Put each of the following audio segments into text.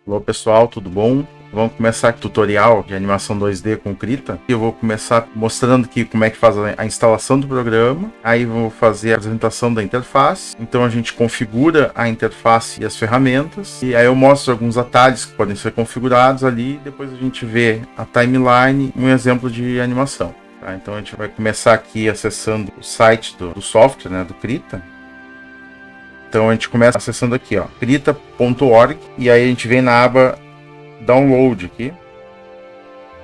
Olá pessoal, tudo bom? Vamos começar aqui o tutorial de animação 2D com Krita. Eu vou começar mostrando aqui como é que faz a instalação do programa. Aí vou fazer a apresentação da interface. Então a gente configura a interface e as ferramentas. E aí eu mostro alguns atalhos que podem ser configurados ali. Depois a gente vê a timeline, um exemplo de animação. Tá? Então a gente vai começar aqui acessando o site do software, né, do Krita. Então a gente começa acessando aqui, ó, krita.org, e aí a gente vem na aba Download aqui,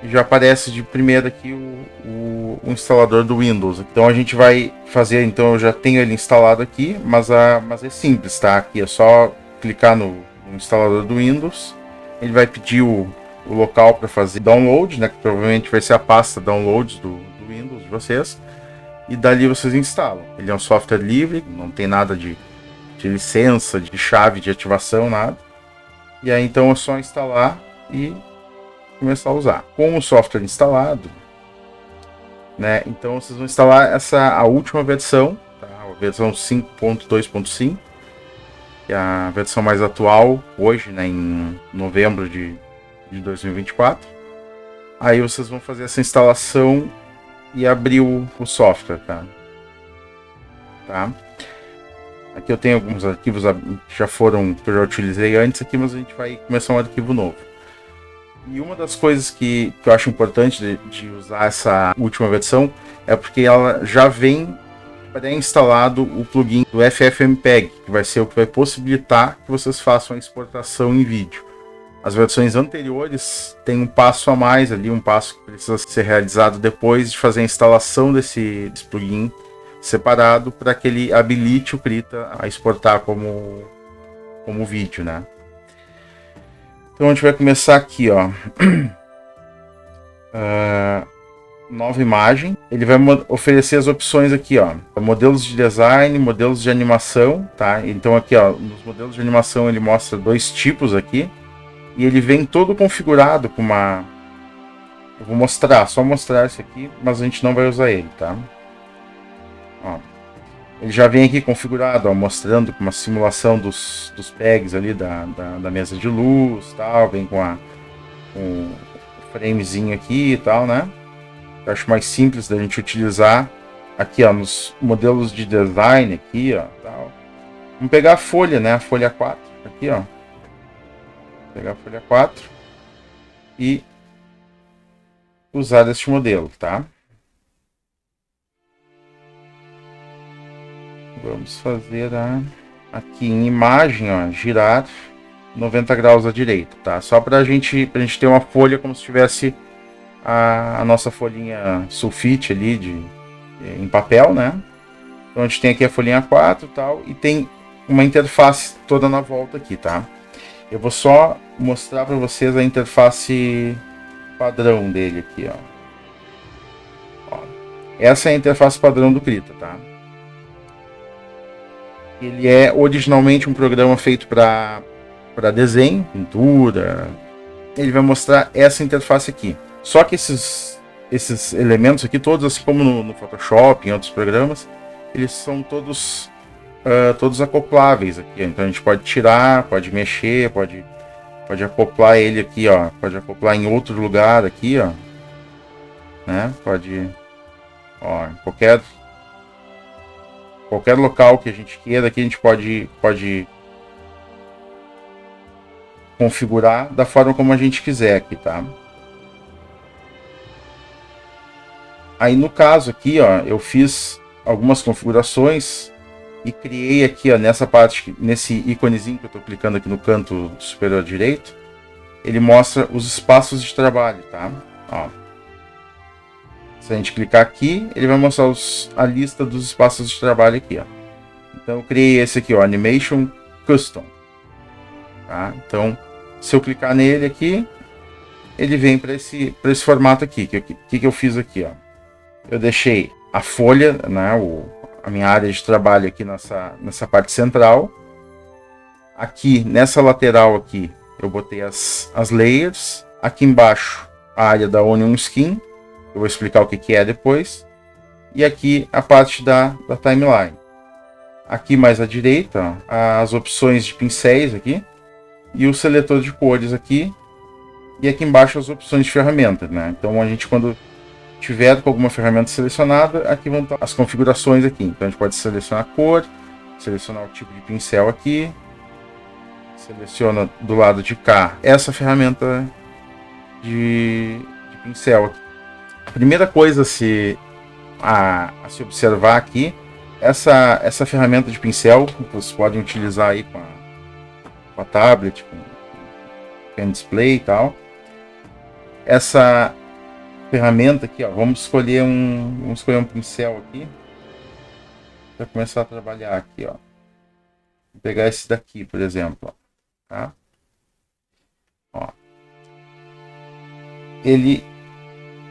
e já aparece de primeira aqui o instalador do Windows. Então a gente vai fazer, então eu já tenho ele instalado aqui, mas é simples, tá? Aqui é só clicar no instalador do Windows, ele vai pedir o local para fazer download, né? Que provavelmente vai ser a pasta downloads do Windows de vocês, e dali vocês instalam. Ele é um software livre, não tem nada de licença, de chave de ativação, nada. E aí então é só instalar e começar a usar. Com o software instalado, né? Então vocês vão instalar a última versão, tá? A versão 5.2.5, que é a versão mais atual hoje, né? Em novembro de 2024. Aí vocês vão fazer essa instalação e abrir o software, tá? Aqui eu tenho alguns arquivos que já eu utilizei antes aqui, mas a gente vai começar um arquivo novo. E uma das coisas que eu acho importante de usar essa última versão é porque ela já vem pré-instalado o plugin do FFmpeg, que vai ser o que vai possibilitar que vocês façam a exportação em vídeo. As versões anteriores têm um passo a mais ali, um passo que precisa ser realizado depois de fazer a instalação desse plugin separado, para que ele habilite o Krita a exportar como vídeo, né? Então a gente vai começar aqui, ó. Nova imagem. Ele vai oferecer as opções aqui, ó. Modelos de design, modelos de animação, tá? Então aqui, ó, nos modelos de animação ele mostra dois tipos aqui. E ele vem todo configurado com uma... Eu vou só mostrar esse aqui, mas a gente não vai usar ele, tá? Ó, ele já vem aqui configurado, ó, mostrando com uma simulação dos pegs ali da mesa de luz, tal, vem com o framezinho aqui e tal, né? Eu acho mais simples da gente utilizar aqui, ó, nos modelos de design aqui, ó, tal. Vamos pegar a folha, né? A folha 4 aqui, ó. Vou pegar a folha 4 e usar este modelo, tá? Vamos fazer aqui em imagem, ó, girar 90 graus à direita, tá? Só pra gente ter uma folha como se tivesse a nossa folhinha sulfite ali em papel, né? Então a gente tem aqui a folhinha 4 e tal, e tem uma interface toda na volta aqui, tá? Eu vou só mostrar para vocês a interface padrão dele aqui, ó. Essa é a interface padrão do Krita, tá? Ele é originalmente um programa feito para desenho, pintura. Ele vai mostrar essa interface aqui. Só que esses elementos aqui, todos, assim como no Photoshop, em outros programas, eles são todos acopláveis aqui. Então a gente pode tirar, pode mexer, pode acoplar ele aqui, ó. Pode acoplar em outro lugar aqui, ó. Né? Pode, ó, em qualquer local que a gente queira, aqui a gente pode configurar da forma como a gente quiser aqui, tá? Aí no caso aqui, ó, eu fiz algumas configurações e criei aqui, ó, nessa parte, nesse íconezinho que eu estou clicando aqui no canto superior direito, ele mostra os espaços de trabalho, tá? Ó. Se a gente clicar aqui, ele vai mostrar a lista dos espaços de trabalho aqui, ó. Então eu criei esse aqui, ó, Animation Custom. Tá? Então, se eu clicar nele aqui, ele vem para esse formato aqui. Que eu fiz aqui, ó? Eu deixei a folha, né, a minha área de trabalho aqui nessa parte central. Aqui, nessa lateral aqui, eu botei as layers. Aqui embaixo, a área da Onion Skin. Eu vou explicar o que é depois. E aqui a parte da timeline. Aqui mais à direita, ó, as opções de pincéis aqui. e o seletor de cores aqui. E aqui embaixo as opções de ferramenta, né? Então a gente, quando tiver com alguma ferramenta selecionada, aqui vão estar as configurações aqui. Então a gente pode selecionar a cor, selecionar o tipo de pincel aqui, seleciona do lado de cá essa ferramenta de pincel aqui. A primeira coisa a se observar aqui, essa ferramenta de pincel, que vocês podem utilizar aí com a tablet, com pen display e tal. Essa ferramenta aqui, ó, vamos escolher um pincel aqui para começar a trabalhar aqui, ó. Vou pegar esse daqui, por exemplo, ó, tá? Ó. Ele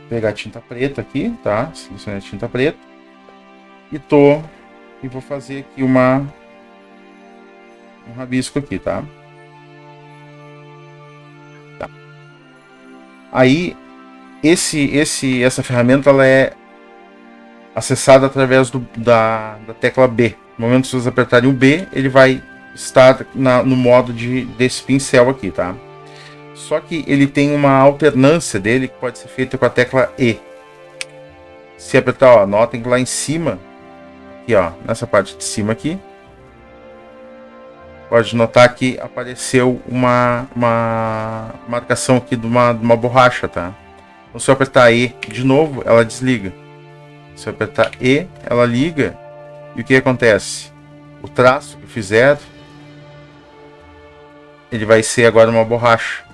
pegar a tinta preta aqui, tá? Selecionei a tinta preta e vou fazer aqui um rabisco aqui, tá? Aí essa ferramenta ela é acessada através da tecla B. No momento que vocês apertarem o B, ele vai estar no modo desse pincel aqui, tá? Só que ele tem uma alternância dele que pode ser feita com a tecla E. Se apertar, ó, notem que lá em cima, aqui, ó, nessa parte de cima aqui, pode notar que apareceu uma marcação aqui de uma borracha, tá? Então, se eu apertar E de novo, ela desliga. Se eu apertar E, ela liga. E o que acontece? O traço que eu fizer, ele vai ser agora uma borracha.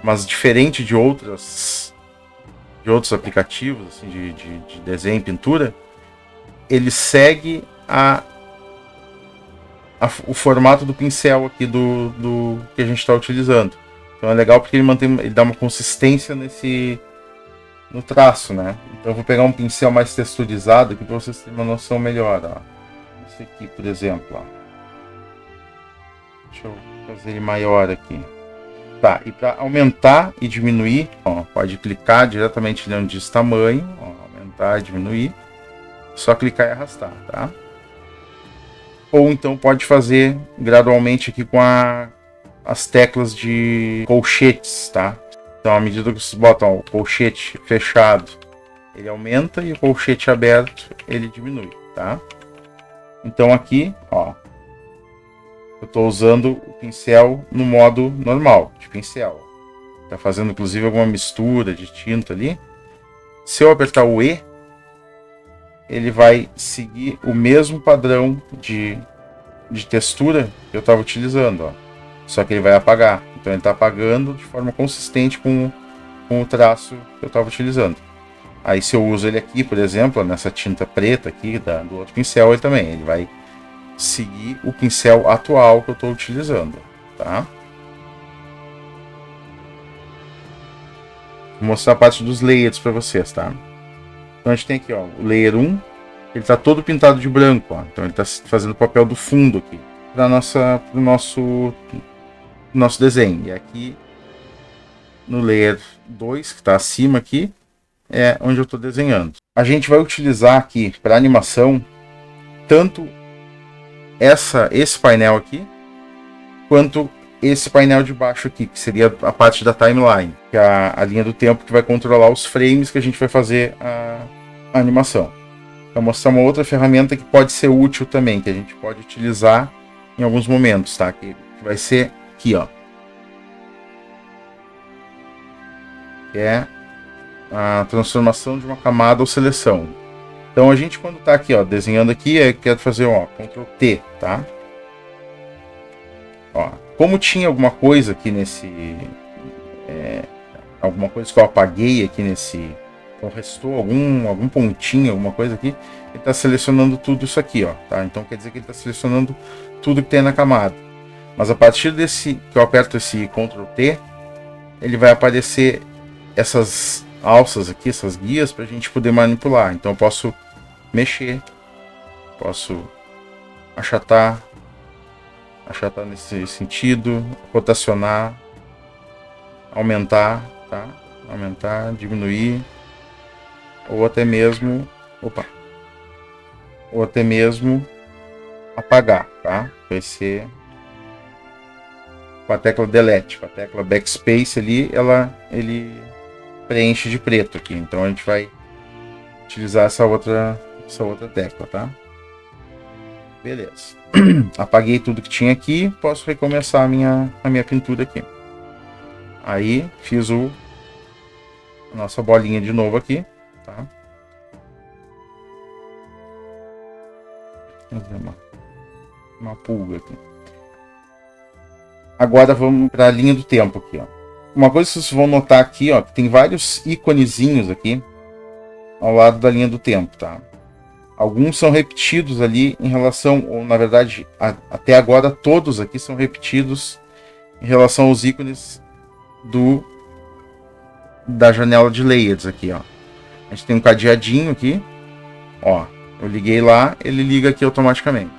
Mas diferente de outros aplicativos assim, de desenho e pintura, ele segue o formato do pincel aqui do que a gente está utilizando. Então é legal porque ele dá uma consistência no traço, né? Então eu vou pegar um pincel mais texturizado aqui para vocês terem uma noção melhor, ó. Esse aqui, por exemplo, ó. Deixa eu fazer ele maior aqui. Tá, e para aumentar e diminuir, ó, pode clicar diretamente onde diz tamanho, ó, aumentar e diminuir. Só clicar e arrastar, tá? Ou então pode fazer gradualmente aqui com as teclas de colchetes, tá? Então, à medida que vocês botam o colchete fechado, ele aumenta, e o colchete aberto, ele diminui, tá? Então aqui, ó, eu estou usando o pincel no modo normal, de pincel. Tá fazendo inclusive alguma mistura de tinta ali. Se eu apertar o E, ele vai seguir o mesmo padrão de textura que eu estava utilizando, ó. Só que ele vai apagar. Então ele está apagando de forma consistente com o traço que eu estava utilizando. Aí se eu uso ele aqui, por exemplo, nessa tinta preta aqui do outro pincel, ele vai seguir o pincel atual que eu estou utilizando, tá? Vou mostrar a parte dos layers para vocês, tá? Então a gente tem aqui, ó, o layer 1, ele está todo pintado de branco, ó. Então ele está fazendo o papel do fundo aqui para o nosso desenho. E aqui no layer 2, que está acima aqui, é onde eu estou desenhando. A gente vai utilizar aqui para animação tanto esse painel aqui, quanto esse painel de baixo aqui, que seria a parte da timeline, que é a linha do tempo que vai controlar os frames que a gente vai fazer a animação. Vou mostrar uma outra ferramenta que pode ser útil também, que a gente pode utilizar em alguns momentos, tá? Que vai ser aqui, ó. Que é a transformação de uma camada ou seleção. Então a gente, quando está aqui, ó, desenhando aqui, quer fazer, ó, Ctrl T, tá? Ó, como tinha alguma coisa aqui alguma coisa que eu apaguei aqui então restou algum pontinho, alguma coisa aqui, ele está selecionando tudo isso aqui, ó, tá? Então quer dizer que ele está selecionando tudo que tem na camada. Mas a partir que eu aperto esse Ctrl T, ele vai aparecer essas alças aqui, essas guias, para a gente poder manipular. Então eu posso mexer, posso achatar nesse sentido, rotacionar, aumentar, tá? Aumentar, diminuir, ou até mesmo, apagar, tá? Vai ser com a tecla Delete, com a tecla Backspace ali, ele preenche de preto aqui. Então a gente vai utilizar essa outra tecla, tá? Beleza. Apaguei tudo que tinha aqui, posso recomeçar a minha pintura aqui. Aí fiz a nossa bolinha de novo aqui, tá? Vou fazer uma pulga aqui. Agora vamos para a linha do tempo aqui, ó. Uma coisa que vocês vão notar aqui, ó, que tem vários íconezinhos aqui ao lado da linha do tempo, tá? Alguns são repetidos ali em relação, ou na verdade, até agora todos aqui são repetidos em relação aos ícones da janela de layers aqui, ó. A gente tem um cadeadinho aqui, ó. Eu liguei lá, ele liga aqui automaticamente.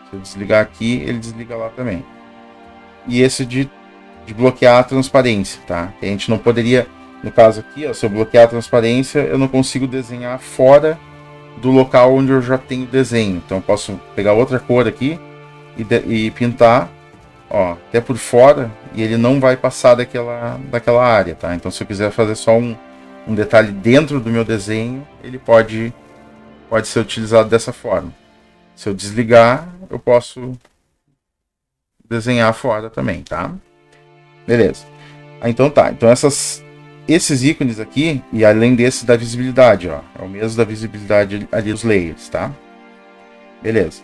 Se eu desligar aqui, ele desliga lá também. E esse de bloquear a transparência, tá? Que a gente não poderia, no caso aqui, ó, se eu bloquear a transparência, eu não consigo desenhar fora do local onde eu já tenho desenho. Então eu posso pegar outra cor aqui e pintar, ó, até por fora, e ele não vai passar daquela área, tá? Então se eu quiser fazer só um detalhe dentro do meu desenho, ele pode ser utilizado dessa forma. Se eu desligar, eu posso desenhar fora também, tá? Beleza. Então tá. Então esses ícones aqui, e além desse da visibilidade, ó. É o mesmo da visibilidade ali dos layers, tá? Beleza.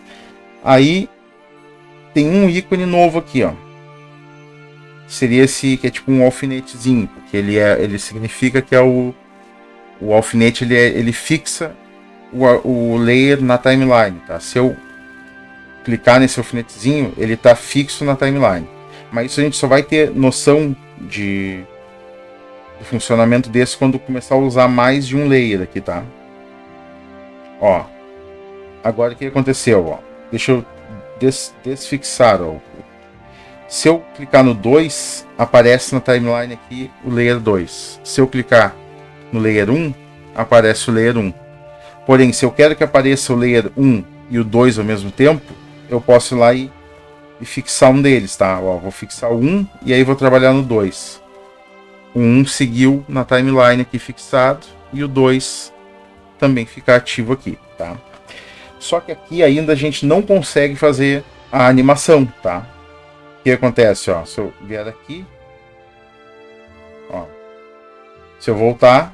Aí tem um ícone novo aqui, ó. Seria esse que é tipo um alfinetezinho, porque ele significa que é o alfinete, ele fixa o layer na timeline, tá? Se eu clicar nesse alfinetezinho, ele está fixo na timeline. Mas isso a gente só vai ter noção do funcionamento desse quando começar a usar mais de um layer aqui, tá? Ó, agora o que aconteceu, ó? Deixa eu desfixar, ó. Se eu clicar no 2, aparece na timeline aqui o layer 2. Se eu clicar no layer 1, aparece o layer 1. Porém, se eu quero que apareça o layer 1 e o 2 ao mesmo tempo, eu posso ir lá e fixar um deles, tá? Ó, vou fixar o 1 e aí vou trabalhar no 2. O 1 seguiu na timeline aqui fixado e o 2 também fica ativo aqui, tá? Só que aqui ainda a gente não consegue fazer a animação, tá? O que acontece, ó? Se eu vier aqui, ó, se eu voltar,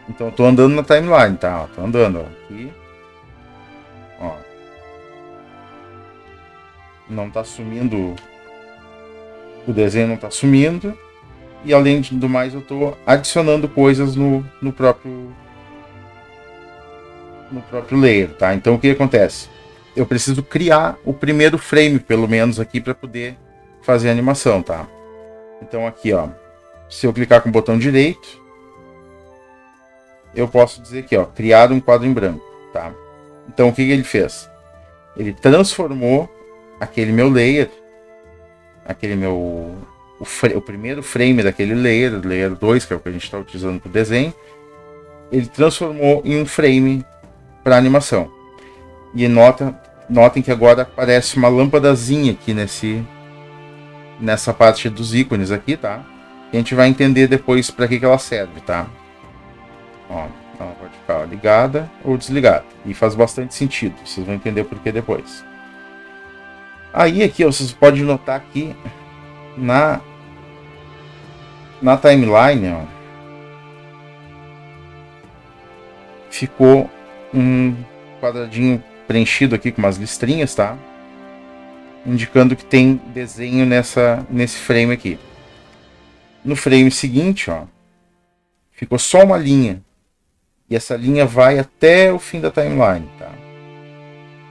então eu tô andando na timeline, tá? Ó, tô andando, ó, aqui, ó. Não tá sumindo, o desenho não tá sumindo, e além do mais eu tô adicionando coisas no próprio layer, tá? Então o que acontece? Eu preciso criar o primeiro frame, pelo menos aqui, para poder fazer a animação, tá? Então aqui, ó, se eu clicar com o botão direito, eu posso dizer aqui, ó, criar um quadro em branco, tá? Então o que ele fez? Ele transformou aquele meu layer, o primeiro frame daquele layer 2, que é o que a gente está utilizando para o desenho, ele transformou em um frame para animação. E notem que agora aparece uma lâmpadazinha aqui nessa parte dos ícones aqui, tá? E a gente vai entender depois para que ela serve, tá? Ó, ela pode ficar ligada ou desligada. E faz bastante sentido. Vocês vão entender por que depois. Aí aqui, ó, vocês podem notar aqui na timeline, ó, ficou um quadradinho preenchido aqui com umas listrinhas, tá? Indicando que tem desenho nesse frame aqui. No frame seguinte, ó, ficou só uma linha. E essa linha vai até o fim da timeline, tá?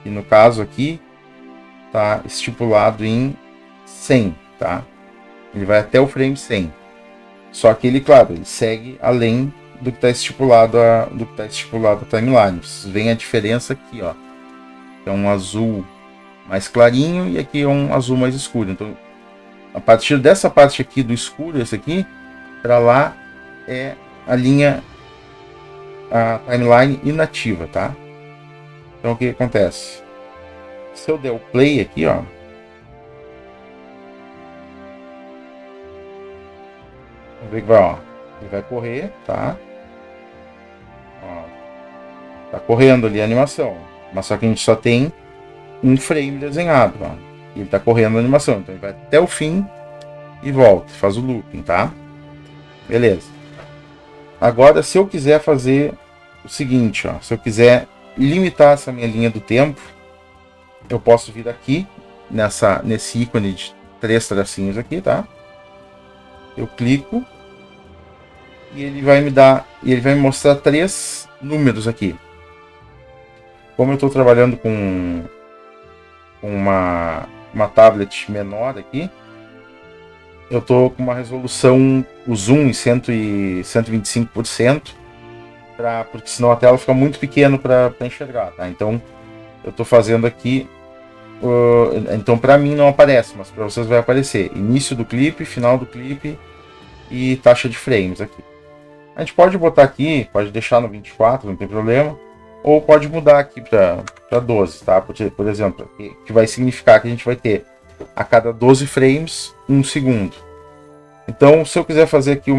E no caso aqui, tá estipulado em 100, tá? Ele vai até o frame 100. Só que ele, claro, ele segue além do que está estipulado a timeline. Vocês veem a diferença aqui, ó. É um azul mais clarinho e aqui é um azul mais escuro. Então, a partir dessa parte aqui do escuro, esse aqui, para lá é a timeline inativa, tá? Então o que acontece? Se eu der o play aqui, ó, Vamos ver que vai, ó. Ele vai correr, tá? Ó, tá correndo ali a animação. Mas só que a gente só tem um frame desenhado, ó. E ele tá correndo a animação. Então ele vai até o fim e volta. Faz o looping, tá? Beleza. Agora, se eu quiser fazer o seguinte, ó. Se eu quiser limitar essa minha linha do tempo, eu posso vir aqui nesse ícone de 3 tracinhos aqui, tá? Eu clico e ele vai me mostrar 3 números aqui. Como eu estou trabalhando com uma tablet menor aqui, eu estou com uma resolução, o zoom em 125%, porque senão a tela fica muito pequena para enxergar, tá? Então eu estou fazendo aqui, então para mim não aparece, mas para vocês vai aparecer início do clipe, final do clipe e taxa de frames aqui. A gente pode botar aqui, pode deixar no 24, não tem problema, ou pode mudar aqui para 12, tá? Por exemplo, que vai significar que a gente vai ter a cada 12 frames 1 segundo. Então, se eu quiser fazer aqui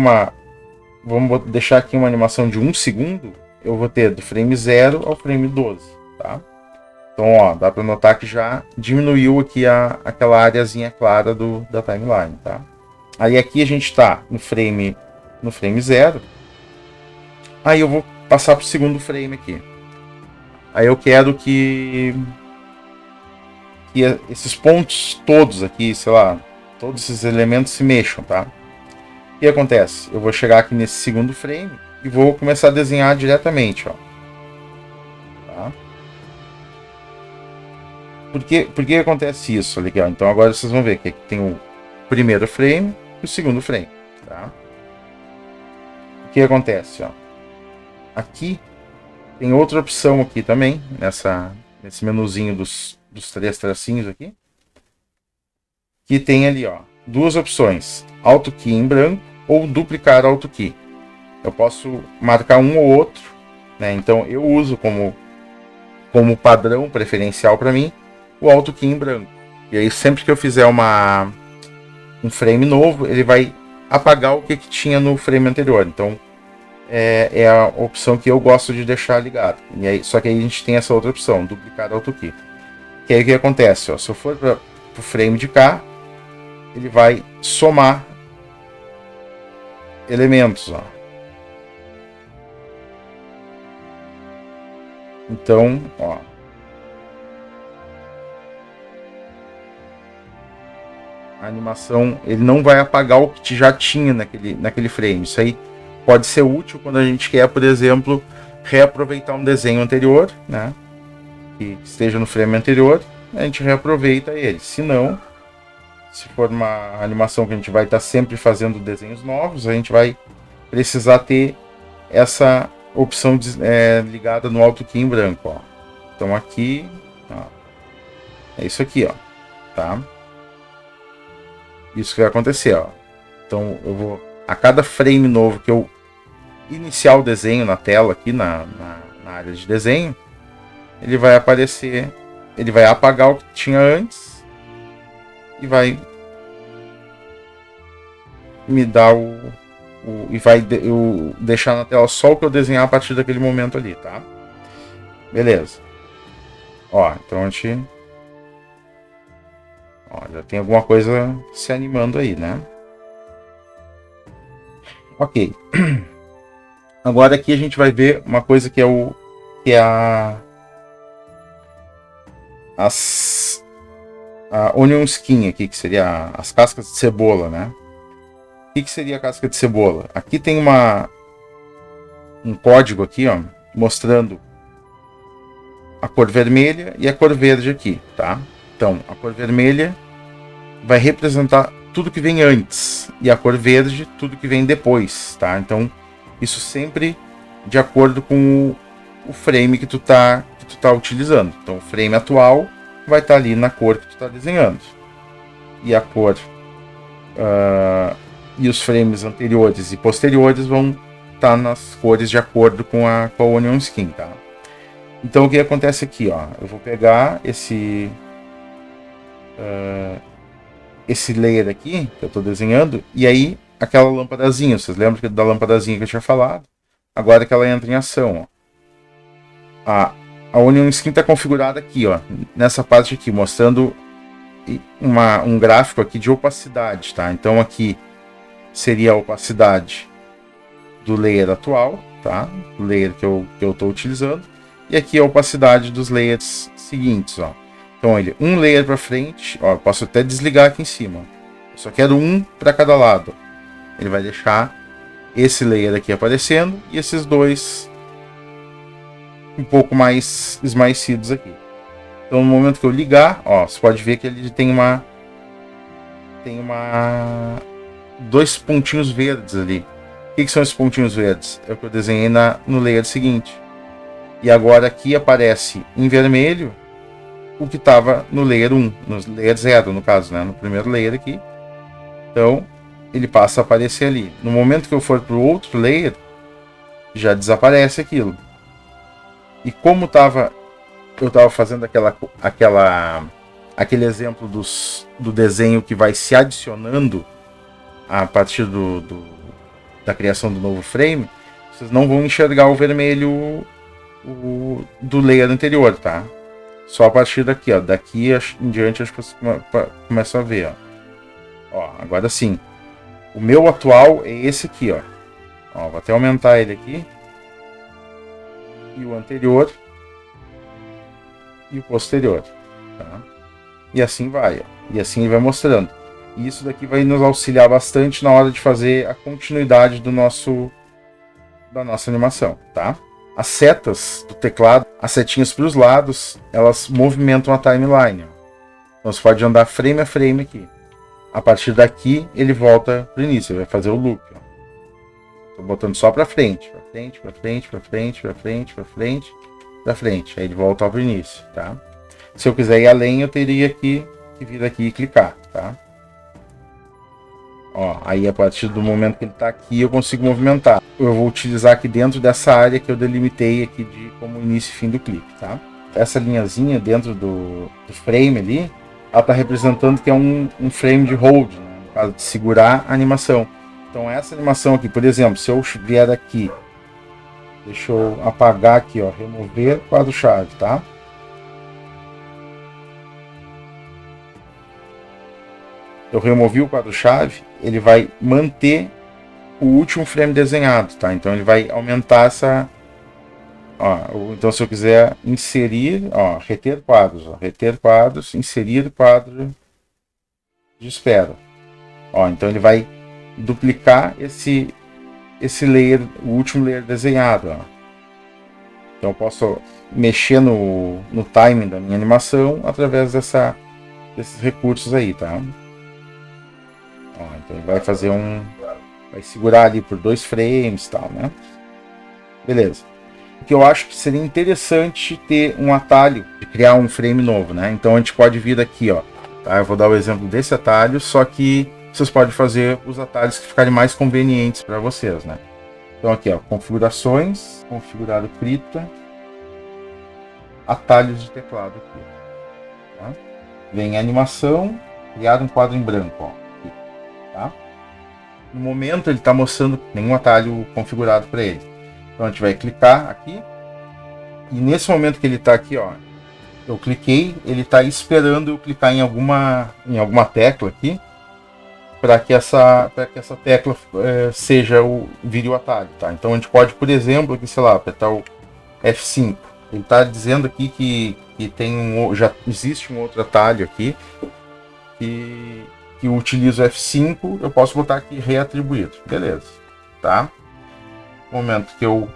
vamos deixar aqui uma animação de 1 segundo, eu vou ter do frame 0 ao frame 12, tá? Então, ó, dá para notar que já diminuiu aqui aquela areazinha clara da timeline, tá? Aí aqui a gente está no frame 0. Aí eu vou passar para o segundo frame aqui. Aí eu quero que esses pontos todos aqui, sei lá, todos esses elementos se mexam, tá? O que acontece? Eu vou chegar aqui nesse segundo frame e vou começar a desenhar diretamente, ó. Tá? Por que acontece isso? Legal. Então agora vocês vão ver que aqui tem o primeiro frame e o segundo frame, tá? O que acontece, ó? Aqui tem outra opção aqui também, nesse menuzinho dos 3 tracinhos aqui, que tem ali, ó, 2 opções, Auto Key em branco ou duplicar Auto Key. Eu posso marcar um ou outro, né? Então eu uso como padrão preferencial para mim o Auto Key em branco. E aí sempre que eu fizer um frame novo, ele vai apagar o que tinha no frame anterior. Então é a opção que eu gosto de deixar ligado. E aí, só que aí a gente tem essa outra opção, duplicar Auto Key. Que aí o que acontece? Ó, se eu for para o frame de cá, ele vai somar elementos. Ó. Então, ó. A animação, ele não vai apagar o que já tinha naquele frame. Isso aí pode ser útil quando a gente quer, por exemplo, reaproveitar um desenho anterior, né? Que esteja no frame anterior, a gente reaproveita ele. Se não, se for uma animação que a gente vai estar sempre fazendo desenhos novos, a gente vai precisar ter essa opção ligada no Auto Key em branco. Ó. Então aqui, ó, é isso aqui, ó, tá? Isso que vai acontecer, ó. Então eu vou, a cada frame novo que eu iniciar o desenho na tela aqui na área de desenho, ele vai aparecer, ele vai apagar o que tinha antes e vai me dar e vai deixar na tela só o que eu desenhar a partir daquele momento ali, tá? Beleza. Ó, então a gente já tem alguma coisa se animando aí, né? Ok. Agora aqui a gente vai ver uma coisa que é a onion skin aqui, que seria as cascas de cebola, né? O que seria a casca de cebola? Aqui tem um código aqui, ó, mostrando a cor vermelha e a cor verde aqui, tá? Então, a cor vermelha vai representar tudo que vem antes e a cor verde tudo que vem depois, tá? Então, isso sempre de acordo com o frame que tu tá utilizando. Então, o frame atual vai estar ali na cor que tu tá desenhando. E a cor e os frames anteriores e posteriores vão estar nas cores de acordo com a Onion Skin, tá? Então, o que acontece aqui, ó? Eu vou pegar esse layer aqui que eu estou desenhando e aí aquela lâmpadazinha. Vocês lembram da lâmpadazinha que eu tinha falado? Agora que ela entra em ação, ó. A Onion Skin está configurada aqui, ó, nessa parte aqui, mostrando um gráfico aqui de opacidade, tá? Então aqui seria a opacidade do layer atual, tá? Do layer que eu estou utilizando. E aqui a opacidade dos layers seguintes, ó. Então ele, um layer para frente, ó, eu posso até desligar aqui em cima. Eu só quero um para cada lado. Ele vai deixar esse layer aqui aparecendo e esses dois um pouco mais esmaecidos aqui. Então no momento que eu ligar, ó, você pode ver que ele tem dois pontinhos verdes ali. O que são esses pontinhos verdes? É o que eu desenhei no layer seguinte. E agora aqui aparece em vermelho o que estava no layer 1, no layer 0 no caso, né? No primeiro layer aqui. Então ele passa a aparecer ali. No momento que eu for para o outro layer, já desaparece aquilo. E como eu estava fazendo aquele exemplo do desenho que vai se adicionando a partir da criação do novo frame, vocês não vão enxergar o vermelho do layer anterior, tá? Só a partir daqui, ó. Daqui em diante acho que vocês começam a ver, ó. Agora sim. O meu atual é esse aqui, ó. Vou até aumentar ele aqui. E o anterior. E o posterior, tá? E assim vai, ó. E assim ele vai mostrando. E isso daqui vai nos auxiliar bastante na hora de fazer a continuidade da nossa animação, tá? As setas do teclado, as setinhas para os lados, elas movimentam a timeline, ó. Então você pode andar frame a frame aqui. A partir daqui ele volta para o início, ele vai fazer o loop, ó. Estou botando só para frente, para frente, para frente, para frente, para frente, para frente, para frente. Aí ele volta para o início, tá? Se eu quiser ir além, eu teria que vir aqui e clicar, tá? Ó, aí a partir do momento que ele está aqui, eu consigo movimentar. Eu vou utilizar aqui dentro dessa área que eu delimitei aqui como início e fim do clipe, tá? Essa linhazinha dentro do frame ali, ela está representando que é um frame de hold, né? No caso de segurar a animação. Então essa animação aqui, por exemplo, se eu vier aqui, deixa eu apagar aqui, ó, remover quadro-chave, tá? Eu removi o quadro-chave, ele vai manter o último frame desenhado, tá? Então ele vai aumentar essa... Ó, então se eu quiser inserir, ó, reter quadros, inserir quadro de espera. Ó, então ele vai duplicar esse layer, o último layer desenhado, ó. Então eu posso mexer no timing da minha animação através desses recursos aí, tá? Ó, então ele vai fazer vai segurar ali por 2 frames e tal, né? Beleza. O que eu acho que seria interessante ter um atalho de criar um frame novo, né? Então a gente pode vir aqui, ó. Tá? Eu vou dar o exemplo desse atalho, só que vocês podem fazer os atalhos que ficarem mais convenientes para vocês, né? Então aqui, ó, configurações, configurar o Krita, atalhos de teclado aqui. Tá? Vem animação, criar um quadro em branco, ó. Aqui, tá? No momento ele está mostrando nenhum atalho configurado para ele. Então a gente vai clicar aqui e nesse momento que ele está aqui, ó, eu cliquei, ele está esperando eu clicar em alguma tecla aqui para que essa tecla vire o atalho, tá? Então a gente pode, por exemplo, aqui, sei lá, apertar o F5. Ele está dizendo aqui que já existe um outro atalho aqui que eu utilizo o F5, eu posso botar aqui reatribuído, beleza, tá? No momento que eu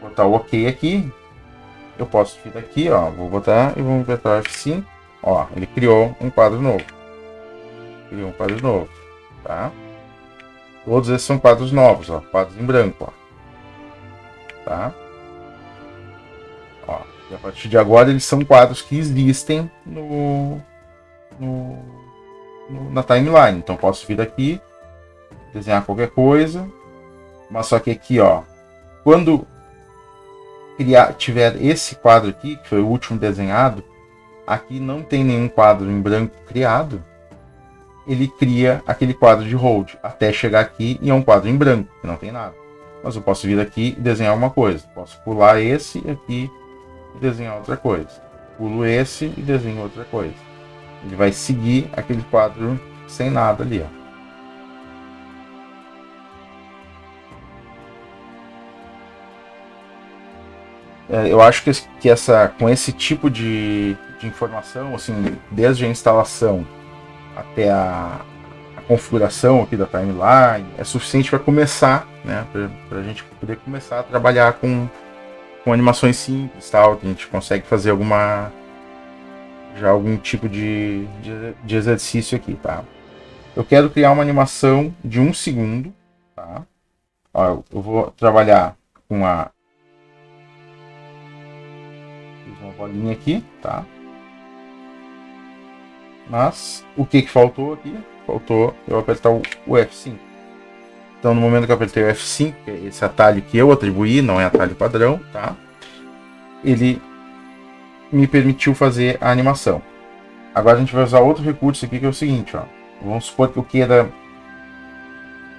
botar o OK aqui, eu posso vir aqui, ó, vou botar e vamos apertar o F5, ó, ele criou um quadro novo. Criou um quadro novo, tá? Todos esses são quadros novos, ó, quadros em branco, ó, tá? Ó, e a partir de agora eles são quadros que existem na timeline. Então posso vir aqui, desenhar qualquer coisa, mas só que aqui, ó, quando tiver esse quadro aqui, que foi o último desenhado, aqui não tem nenhum quadro em branco criado, ele cria aquele quadro de hold, até chegar aqui e é um quadro em branco, que não tem nada. Mas eu posso vir aqui e desenhar alguma coisa. Posso pular esse aqui e desenhar outra coisa. Pulo esse e desenho outra coisa. Ele vai seguir aquele quadro sem nada ali, ó. Eu acho que com esse tipo de informação, assim, desde a instalação até a configuração aqui da timeline, é suficiente para começar, né, para a gente poder começar a trabalhar com animações simples, tal, que a gente consegue fazer algum tipo de exercício aqui, tá? Eu quero criar uma animação de 1 segundo, tá? Ó, eu vou trabalhar com fiz uma bolinha aqui, tá? Mas o que faltou aqui? Faltou eu apertar o F5. Então, no momento que eu apertei o F5, que é esse atalho que eu atribuí, não é atalho padrão, tá? Ele me permitiu fazer a animação. Agora a gente vai usar outro recurso aqui, que é o seguinte, ó. Vamos supor que eu queira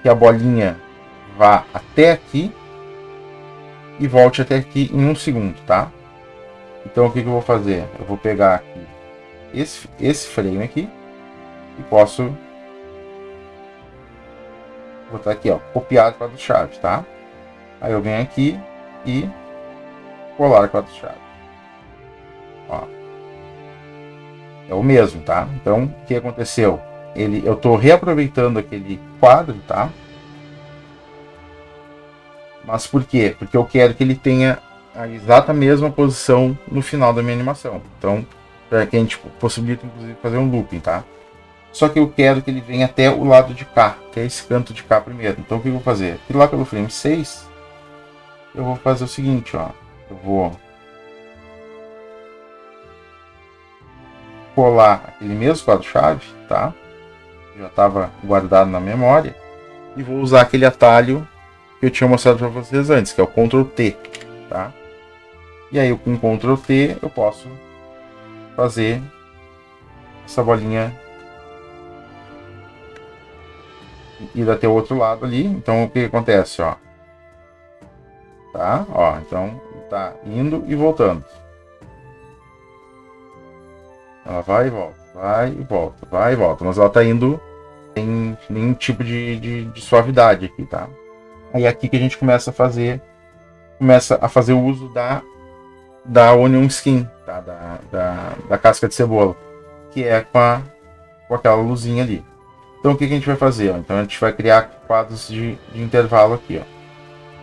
que a bolinha vá até aqui e volte até aqui em 1 segundo, tá? Então o que eu vou fazer? Eu vou pegar aqui esse frame aqui e posso botar aqui, ó, copiar quadro-chave, tá? Aí eu venho aqui e colar quadro-chave. Ó. É o mesmo, tá? Então, o que aconteceu? Eu estou reaproveitando aquele quadro, tá? Mas por quê? Porque eu quero que ele tenha a exata mesma posição no final da minha animação. Então, para que a gente possibilite, inclusive, fazer um looping, tá? Só que eu quero que ele venha até o lado de cá, que é esse canto de cá primeiro. Então, o que eu vou fazer? Aqui lá pelo frame 6, eu vou fazer o seguinte, ó. Eu vou colar aquele mesmo quadro-chave, tá? Já estava guardado na memória. E vou usar aquele atalho que eu tinha mostrado para vocês antes, que é o Ctrl T, tá? E aí com Ctrl T eu posso fazer essa bolinha ir até o outro lado ali. Então o que acontece, ó? Tá? Ó, então tá indo e voltando. Ela vai e volta, vai e volta, vai e volta, mas ela tá indo sem nenhum tipo de suavidade aqui, tá? Aí é aqui que a gente começa a fazer o uso da onion skin, tá? da casca de cebola, que é com aquela luzinha ali. Então o que a gente vai fazer? Ó? Então a gente vai criar quadros de intervalo aqui. Ó.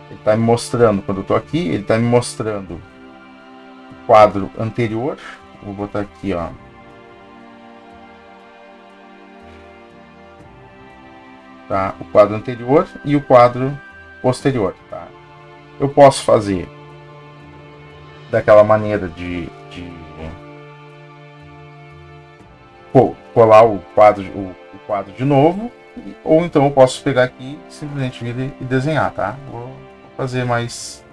Ele está me mostrando, quando eu estou aqui, ele está me mostrando o quadro anterior. Vou botar aqui, ó. Tá? O quadro anterior e o quadro posterior. Tá? Eu posso fazer daquela maneira de colar o quadro de novo, ou então eu posso pegar aqui e simplesmente vir e desenhar, tá? Vou fazer mais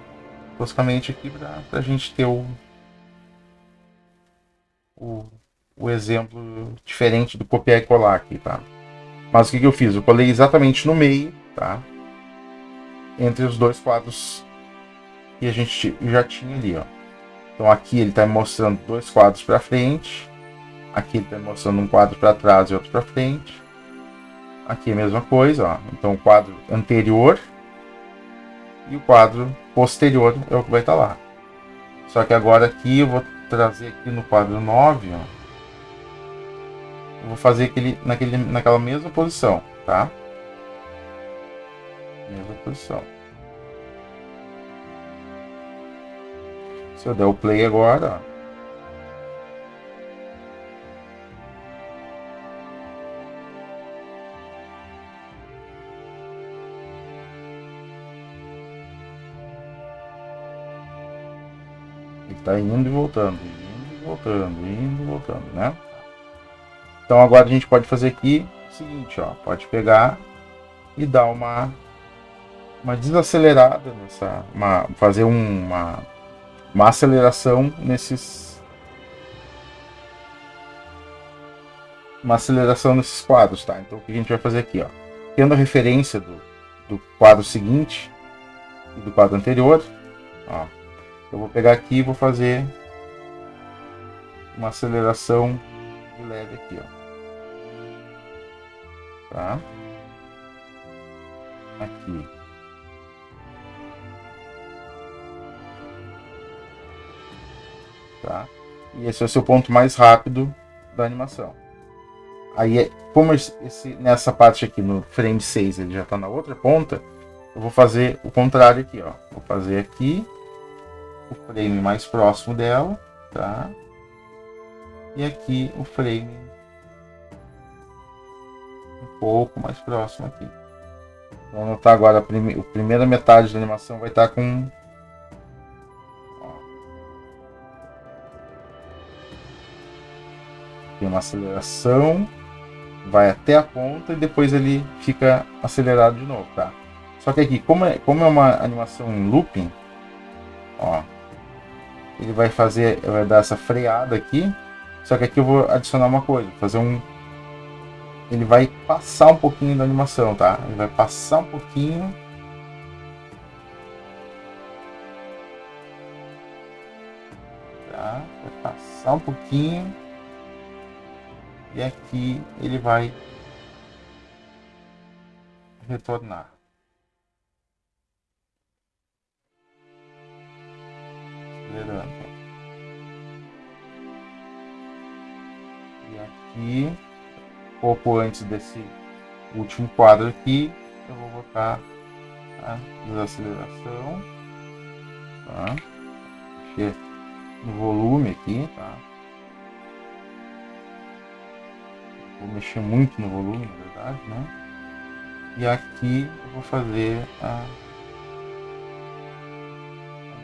toscamente aqui para a gente ter o exemplo diferente do copiar e colar aqui, tá? Mas o que eu fiz? Eu colei exatamente no meio, tá? Entre os dois quadros que a gente já tinha ali, ó. Então aqui ele está me mostrando 2 quadros para frente. Aqui ele está mostrando um quadro para trás e outro para frente. Aqui é a mesma coisa, ó. Então o quadro anterior e o quadro posterior é o que vai estar lá. Só que agora aqui eu vou trazer aqui no quadro 9, ó. Eu vou fazer naquela mesma posição, tá? Mesma posição. Se eu der o play agora, ó. Tá indo e voltando, indo e voltando, indo e voltando, né? Então agora a gente pode fazer aqui o seguinte, ó, pode pegar e dar uma desacelerada fazer uma uma aceleração nesses quadros, tá? Então o que a gente vai fazer aqui, ó, tendo a referência do quadro seguinte e do quadro anterior, ó, eu vou pegar aqui e vou fazer uma aceleração de leve aqui, ó, tá? Aqui. Tá? E esse vai ser o ponto mais rápido da animação. Aí, como nessa parte aqui, no frame 6, ele já está na outra ponta, eu vou fazer o contrário aqui, ó. Vou fazer aqui o frame mais próximo dela, tá? E aqui o frame um pouco mais próximo aqui. Vamos notar agora a primeira metade da animação vai estar com... Tem uma aceleração, vai até a ponta e depois ele fica acelerado de novo, tá? Só que aqui, como é uma animação em looping, ó, ele vai dar essa freada aqui, só que aqui eu vou adicionar uma coisa, ele vai passar um pouquinho da animação, tá? Ele vai passar um pouquinho. Tá? Vai passar um pouquinho. E aqui ele vai retornar. Acelerando. E aqui, um pouco antes desse último quadro aqui, eu vou botar a desaceleração. Tá? Mexer no volume aqui, tá? Vou mexer muito no volume, na verdade, né? E aqui eu vou fazer a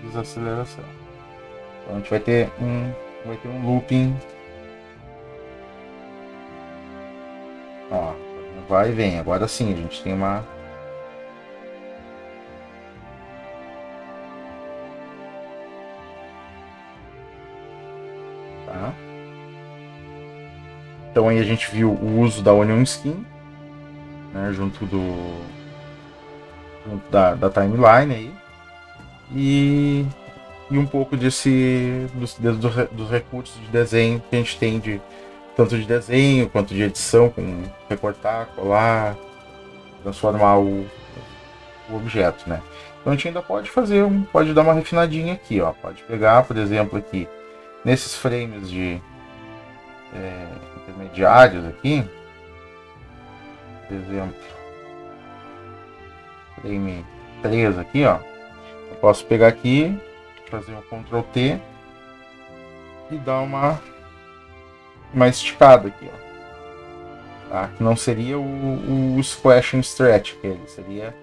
desaceleração. Então a gente vai ter um looping. Ó, vai e vem. Agora sim, a gente tem uma... Tá? Então aí a gente viu o uso da Onion Skin, né, junto da timeline aí. E um pouco dos recursos de desenho que a gente tem, tanto de desenho quanto de edição, com recortar, colar, transformar o objeto, né? Então a gente ainda pode pode dar uma refinadinha aqui, ó. Pode pegar, por exemplo, aqui nesses frames de intermediários aqui, por exemplo, frame 3 aqui, ó. Eu posso pegar aqui, fazer um Ctrl T e dar uma esticada aqui, ó. Tá? Que não seria o Splash and Stretch, que ele seria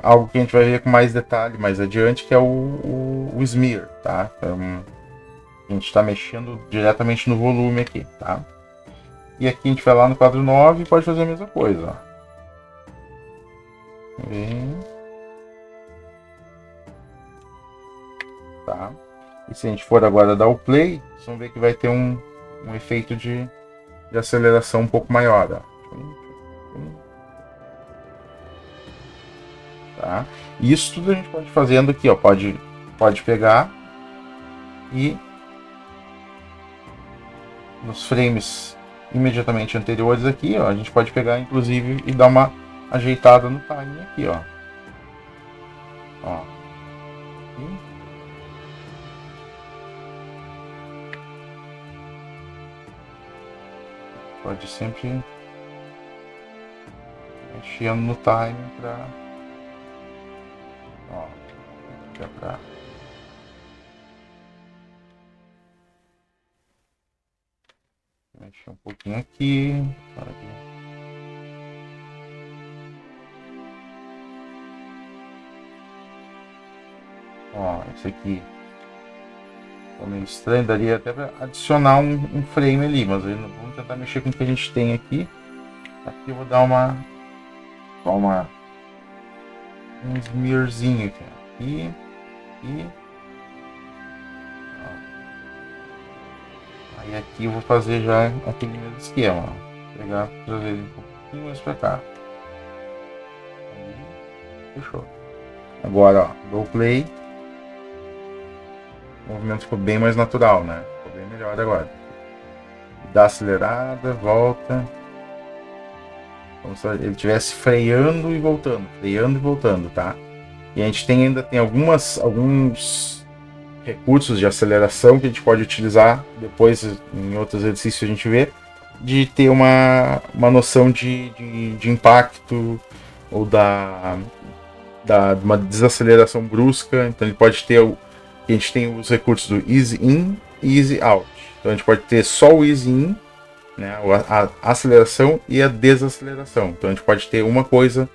algo que a gente vai ver com mais detalhe mais adiante, que é o Smear, tá? Então, a gente está mexendo diretamente no volume aqui, tá? E aqui a gente vai lá no quadro 9 e pode fazer a mesma coisa, ó. Tá? E se a gente for agora dar o play, vocês vão ver que vai ter um efeito de aceleração um pouco maior, ó. Tá? E isso tudo a gente pode ir fazendo aqui, ó. Pode pegar e nos frames imediatamente anteriores aqui, ó, a gente pode pegar inclusive e dar uma ajeitada no timing aqui, ó. Ó. Pode sempre mexendo no timing para, ó, já para mexer um pouquinho aqui. Ó, esse aqui tá meio estranho, daria até para adicionar um frame ali, mas vamos tentar mexer com o que a gente tem aqui. Aqui eu vou dar um smearzinho aqui, Aí aqui eu vou fazer já aquele mesmo esquema. Ó. Pegar, trazer ele um pouquinho mais pra cá. Aí, fechou. Agora, ó, dou play. O movimento ficou bem mais natural, né? Ficou bem melhor agora. Dá acelerada, volta. Como se ele estivesse freando e voltando, tá? E a gente ainda tem alguns recursos de aceleração que a gente pode utilizar depois em outros exercícios a gente vê, de ter uma noção de impacto ou uma desaceleração brusca. Então ele pode ter a gente tem os recursos do easy in e easy out. Então a gente pode ter só o easy in, né, a aceleração e a desaceleração. Então a gente pode ter uma coisa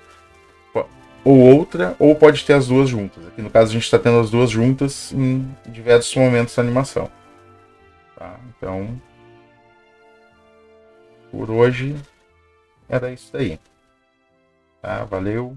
ou outra, ou pode ter as duas juntas. Aqui no caso a gente está tendo as duas juntas em diversos momentos da animação. Tá? Então, por hoje era isso daí. Tá? Valeu.